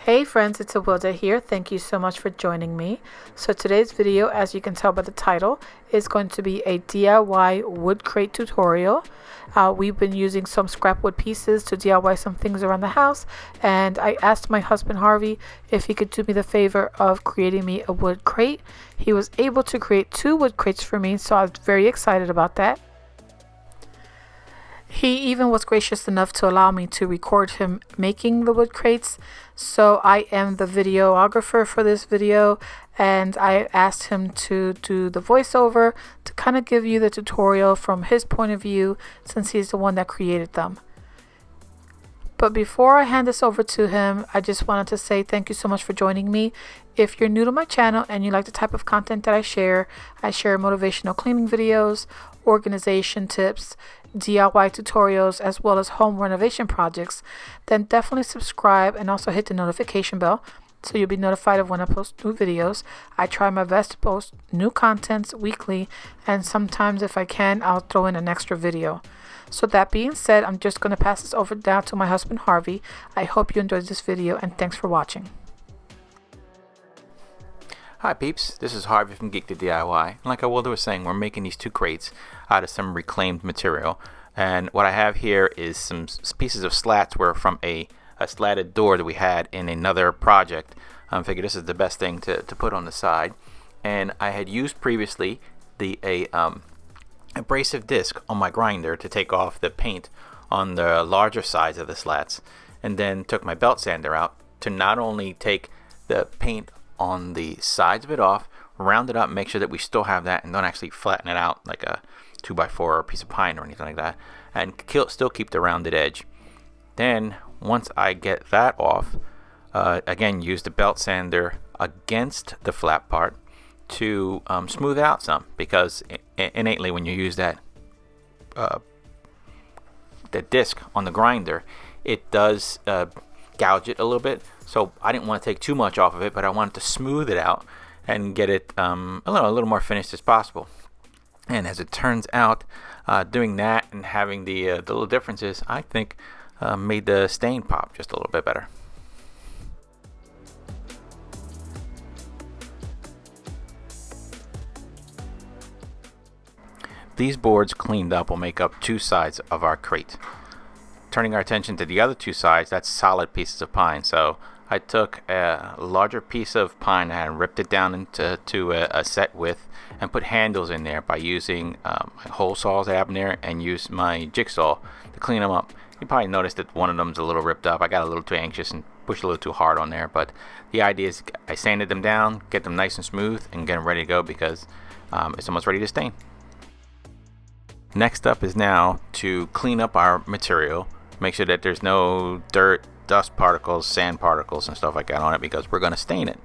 Hey friends, it's Awilda here. Thank you so much for joining me. So today's video, as you can tell by the title, is going to be a DIY wood crate tutorial. We've been using some scrap wood pieces to DIY some things around the house, and I asked my husband Harvey if he could do me the favor of creating me a wood crate. He was able to create 2 wood crates for me, so I was very excited about that. He even was gracious enough to allow me to record him making the wood crates. So I am the videographer for this video, and I asked him to do the voiceover to kind of give you the tutorial from his point of view, since he's the one that created them. But before I hand this over to him, I just wanted to say thank you so much for joining me. If you're new to my channel and you like the type of content that I share motivational cleaning videos, organization tips, DIY tutorials, as well as home renovation projects, then definitely subscribe and also hit the notification bell so you'll be notified of when I post new videos. I try my best to post new contents weekly, and sometimes if I can, I'll throw in an extra video. So that being said, I'm just going to pass this over now to my husband Harvey. I hope you enjoyed this video, and thanks for watching. Hi peeps, this is Harvey from Geek to DIY. Like Awilda was saying, we're making these 2 crates out of some reclaimed material. And what I have here is some pieces of slats were from a slatted door that we had in another project. I figured this is the best thing to put on the side. And I had used previously the abrasive disc on my grinder to take off the paint on the larger sides of the slats, and then took my belt sander out to not only take the paint on the sides of it off, round it up, make sure that we still have that and don't actually flatten it out like a 2x4 or a piece of pine or anything like that, and still keep the rounded edge. Then once I get that off, again use the belt sander against the flat part to smooth out some, because innately when you use that the disc on the grinder, it does gouge it a little bit. So I didn't want to take too much off of it, but I wanted to smooth it out and get it a little more finished as possible. And as it turns out, doing that and having the little differences, I think made the stain pop just a little bit better. These boards cleaned up will make up 2 sides of our crate. Turning our attention to the other 2 sides, that's solid pieces of pine. So I took a larger piece of pine and ripped it down into a set width and put handles in there by using my hole saws I have in there, and used my jigsaw to clean them up. You probably noticed that one of them's a little ripped up. I got a little too anxious and pushed a little too hard on there, but the idea is I sanded them down, get them nice and smooth, and get them ready to go, because it's almost ready to stain. Next up is now to clean up our material, make sure that there's no dirt, dust particles, sand particles and stuff like that on it, because we're going to stain it.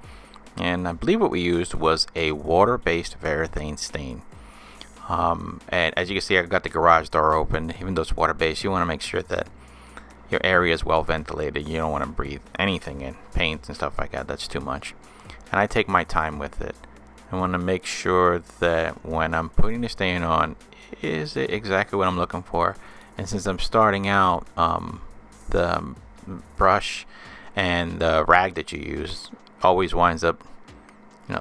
And I believe what we used was a water-based Varathane stain. And as you can see, I got the garage door open. Even though it's water-based, you want to make sure that your area is well ventilated. You don't want to breathe anything in, paint and stuff like that. That's too much. And I take my time with it. I want to make sure that when I'm putting the stain on, is it exactly what I'm looking for. And since I'm starting out, the brush and the rag that you use always winds up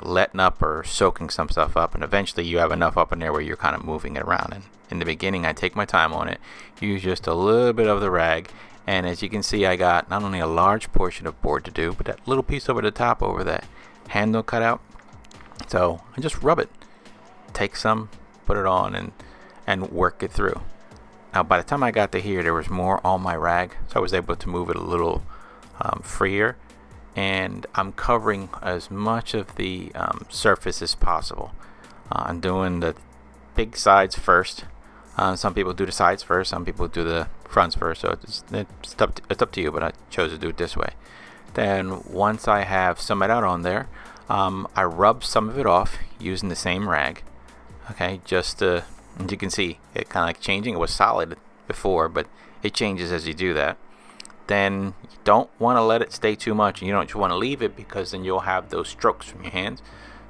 letting up or soaking some stuff up, and eventually you have enough up in there where you're kind of moving it around. And in the beginning I take my time on it, use just a little bit of the rag, and as you can see I got not only a large portion of board to do, but that little piece over the top over that handle cut out. So I just rub it, take some, put it on, and work it through. Now by the time I got to here, there was more on my rag, so I was able to move it a little freer, and I'm covering as much of the surface as possible. I'm doing the big sides first. Some people do the sides first, some people do the fronts first, so it's up to you, but I chose to do it this way. Then once I have some of that on there, I rub some of it off using the same rag. Okay, just as you can see, it kind of like changing. It was solid before, but it changes as you do that. Then you don't want to let it stay too much, and you don't want to leave it, because then you'll have those strokes from your hands.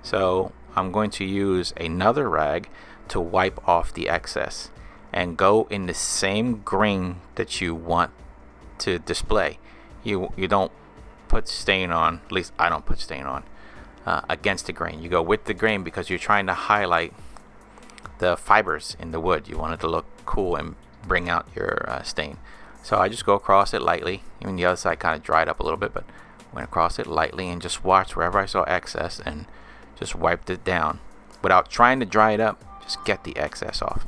So I'm going to use another rag to wipe off the excess and go in the same grain that you want to display. You don't put stain on, at least I don't put stain on, against the grain. You go with the grain because you're trying to highlight the fibers in the wood. You want it to look cool and bring out your stain. So I just go across it lightly. Even the other side kind of dried up a little bit, but went across it lightly and just watched wherever I saw excess and just wiped it down without trying to dry it up. Just get the excess off.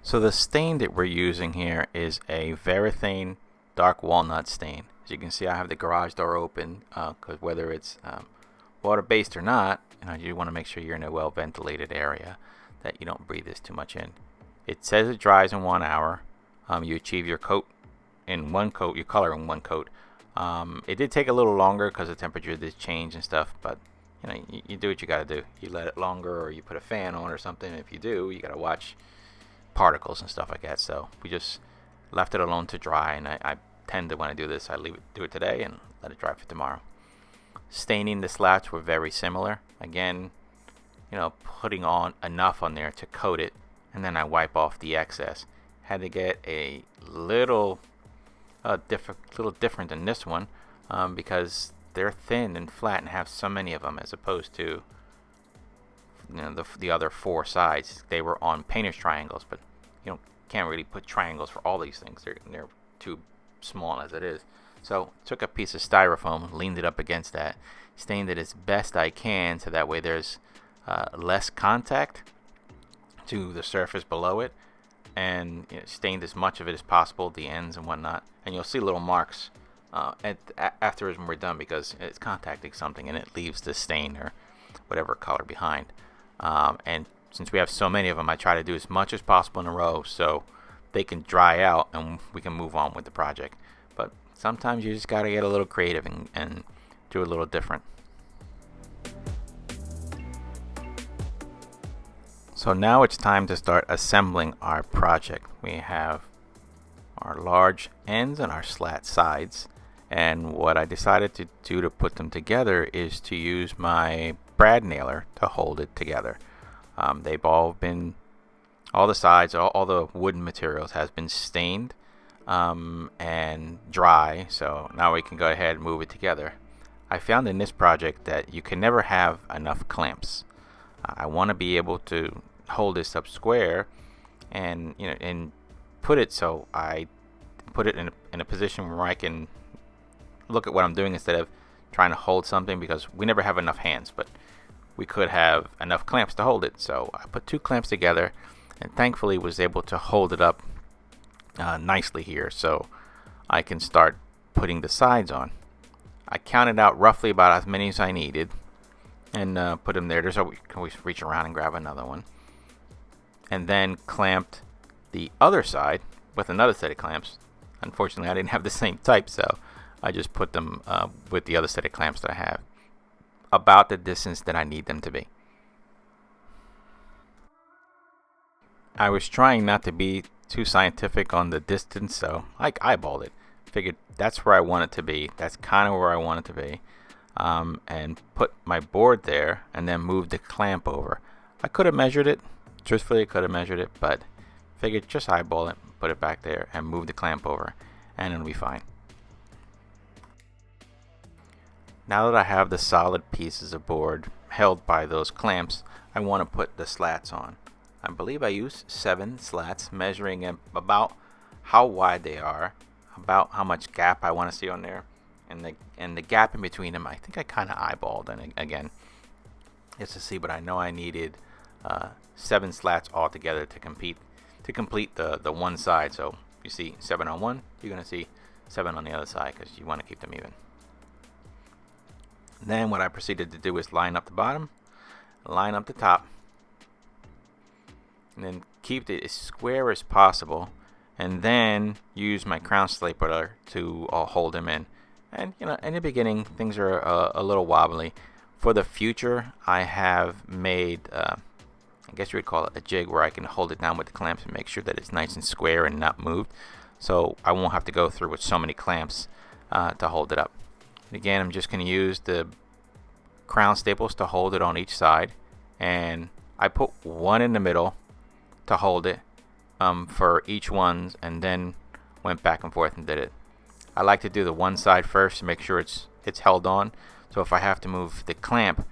So the stain that we're using here is a Varathane dark walnut stain. As you can see, I have the garage door open because whether it's water-based or not, you want to make sure you're in a well-ventilated area, that you don't breathe this too much in. It says it dries in 1 hour. You achieve your coat in one coat, your color in one coat. It did take a little longer because the temperature did change and stuff, but you do what you got to do. You let it longer, or you put a fan on or something. If you do, you got to watch particles and stuff like that. So we just left it alone to dry, and I tend to, when I do this, I do it today and let it dry for tomorrow. Staining the slats were very similar. Again, putting on enough on there to coat it, and then I wipe off the excess. Had to get a little different than this one because they're thin and flat and have so many of them, as opposed to the other 4 sides. They were on painter's triangles, but can't really put triangles for all these things. They're too small as it is. So took a piece of styrofoam, leaned it up against that, stained it as best I can so that way there's less contact to the surface below it, and stained as much of it as possible, the ends and whatnot. And you'll see little marks afterwards when we're done, because it's contacting something and it leaves the stain or whatever color behind. And since we have so many of them, I try to do as much as possible in a row so they can dry out and we can move on with the project. But sometimes you just got to get a little creative and do a little different. So now it's time to start assembling our project. We have our large ends and our slat sides, and what I decided to do to put them together is to use my brad nailer to hold it together. They've all the sides, all the wooden materials has been stained and dry, so now we can go ahead and move it together. I found in this project that you can never have enough clamps. I want to be able to hold this up square and put it so I put it in a position where I can look at what I'm doing instead of trying to hold something, because we never have enough hands, but we could have enough clamps to hold it. So I put 2 clamps together and thankfully was able to hold it up nicely here so I can start putting the sides on. I counted out roughly about as many as I needed and put them there. There's always, you can always reach around and grab another one. And then clamped the other side with another set of clamps. Unfortunately, I didn't have the same type, so I just put them with the other set of clamps that I have, about the distance that I need them to be. I was trying not to be too scientific on the distance, so I eyeballed it. Figured that's where I want it to be. That's kind of where I want it to be. And put my board there and then moved the clamp over. I could have measured it. Truthfully, I could have measured it, but figured just eyeball it, put it back there, and move the clamp over, and it'll be fine. Now that I have the solid pieces of board held by those clamps, I want to put the slats on. I believe I used 7 slats, measuring about how wide they are, about how much gap I want to see on there, and the gap in between them. I think I kind of eyeballed, and again, just to see, but I know I needed 7 slats altogether to complete the one side. So you see 7 on one, you're going to see 7 on the other side because you want to keep them even. Then what I proceeded to do is line up the bottom, line up the top, and then keep it as square as possible, and then use my crown stapler to hold them in. And in the beginning things are a little wobbly. For the future, I have made I guess you would call it a jig, where I can hold it down with the clamps and make sure that it's nice and square and not moved, so I won't have to go through with so many clamps to hold it up. Again, I'm just going to use the crown staples to hold it on each side, and I put one in the middle to hold it for each one, and then went back and forth and did it. I like to do the one side first to make sure it's held on. So if I have to move the clamp,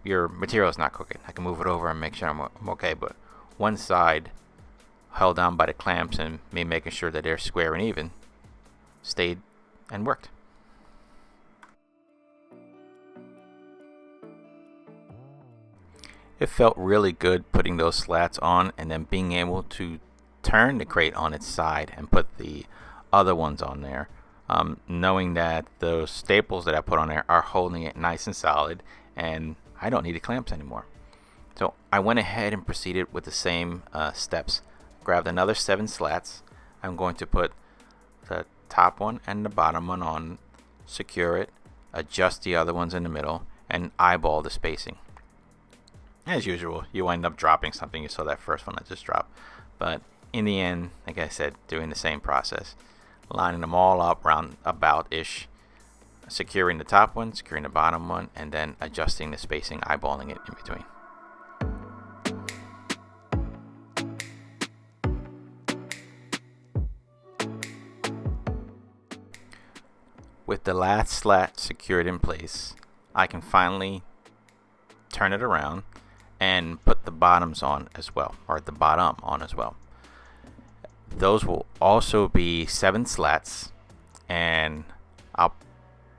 your material is not cooking. I can move it over and make sure I'm okay. But one side held down by the clamps and me making sure that they're square and even stayed and worked. It felt really good putting those slats on and then being able to turn the crate on its side and put the other ones on there, knowing that those staples that I put on there are holding it nice and solid and I don't need the clamps anymore. So I went ahead and proceeded with the same steps. Grabbed another 7 slats. I'm going to put the top one and the bottom one on, secure it, adjust the other ones in the middle, and eyeball the spacing. As usual, you wind up dropping something. You saw that first one I just dropped. But in the end, like I said, doing the same process. Lining them all up round about-ish. Securing the top one, securing the bottom one, and then adjusting the spacing, eyeballing it in between. With the last slat secured in place, I can finally turn it around and put the bottoms on as well, or the bottom on as well. Those will also be 7 slats, and I'll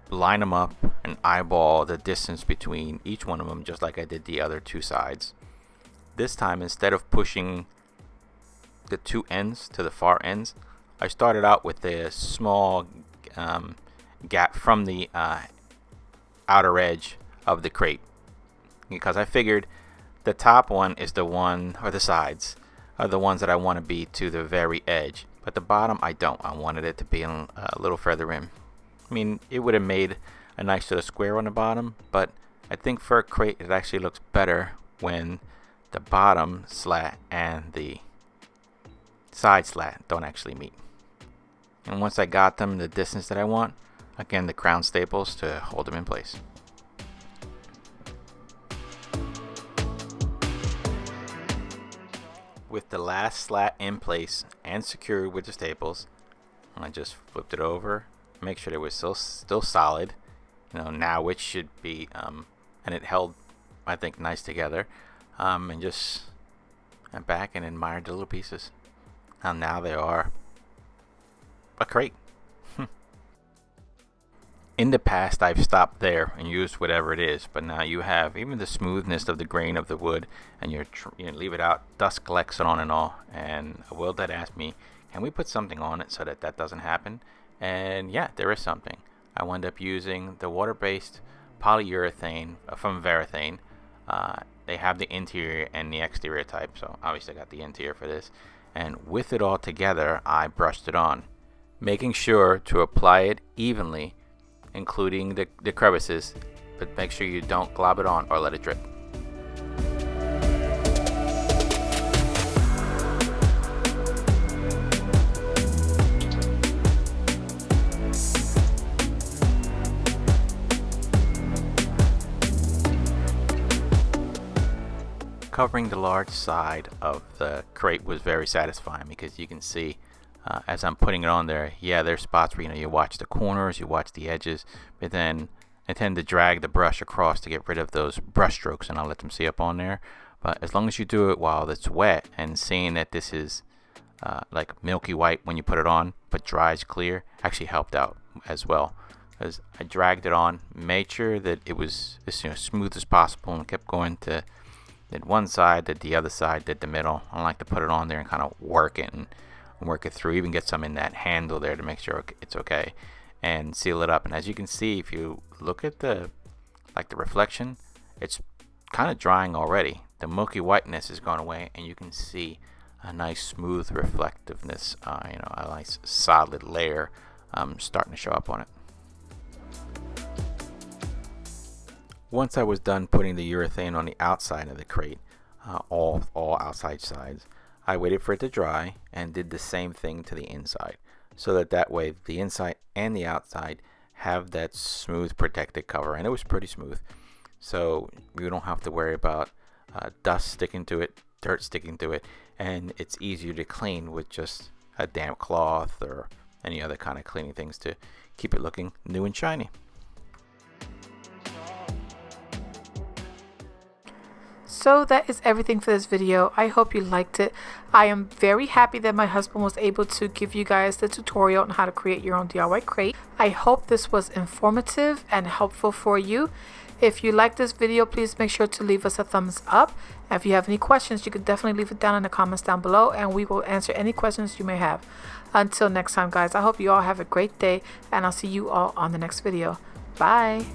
line them up and eyeball the distance between each one of them, just like I did the other 2 sides. This time, instead of pushing the 2 ends to the far ends, I started out with a small gap from the outer edge of the crate, because I figured the top one is the one, or the sides are the ones that I want to be to the very edge, but the bottom I don't. I wanted it to be a little further in. I mean, it would have made a nice little square on the bottom, but I think for a crate it actually looks better when the bottom slat and the side slat don't actually meet. And once I got them the distance that I want, again, the crown staples to hold them in place. With the last slat in place and secured with the staples, I just flipped it over, make sure it was still solid. Now it should be, and it held, I think, nice together. And just went back and admired the little pieces. And now they are a crate. In the past, I've stopped there and used whatever it is, but now you have even the smoothness of the grain of the wood, and you leave it out, dust collects on and all. And Will did ask me, can we put something on it so that doesn't happen? And yeah, there is something. I wound up using the water-based polyurethane from Varathane. They have the interior and the exterior type, so obviously I got the interior for this. And with it all together, I brushed it on, making sure to apply it evenly, including the crevices, but make sure you don't glob it on or let it drip. Covering the large side of the crate was very satisfying, because you can see as I'm putting it on there, there's spots where you watch the corners, you watch the edges, but then I tend to drag the brush across to get rid of those brush strokes, and I'll let them see up on there. But as long as you do it while it's wet, and seeing that this is like milky white when you put it on but dries clear, actually helped out as well, because I dragged it on, made sure that it was as smooth as possible, and kept going to did one side, did the other side, did the middle. I like to put it on there and kind of work it and work it through, even get some in that handle there to make sure it's okay, and seal it up. And as you can see, if you look at the reflection, it's kind of drying already. The milky whiteness is gone away, and you can see a nice smooth reflectiveness, a nice solid layer starting to show up on it. Once I was done putting the urethane on the outside of the crate, all outside sides, I waited for it to dry and did the same thing to the inside, so that way the inside and the outside have that smooth protected cover. And it was pretty smooth, so you don't have to worry about dust sticking to it, dirt sticking to it. and it's easier to clean with just a damp cloth or any other kind of cleaning things to keep it looking new and shiny. So that is everything for this video. I hope you liked it. I am very happy that my husband was able to give you guys the tutorial on how to create your own DIY crate. I hope this was informative and helpful for you. If you like this video, please make sure to leave us a thumbs up. And if you have any questions, you can definitely leave it down in the comments down below, and we will answer any questions you may have. Until next time, guys, I hope you all have a great day, and I'll see you all on the next video. Bye.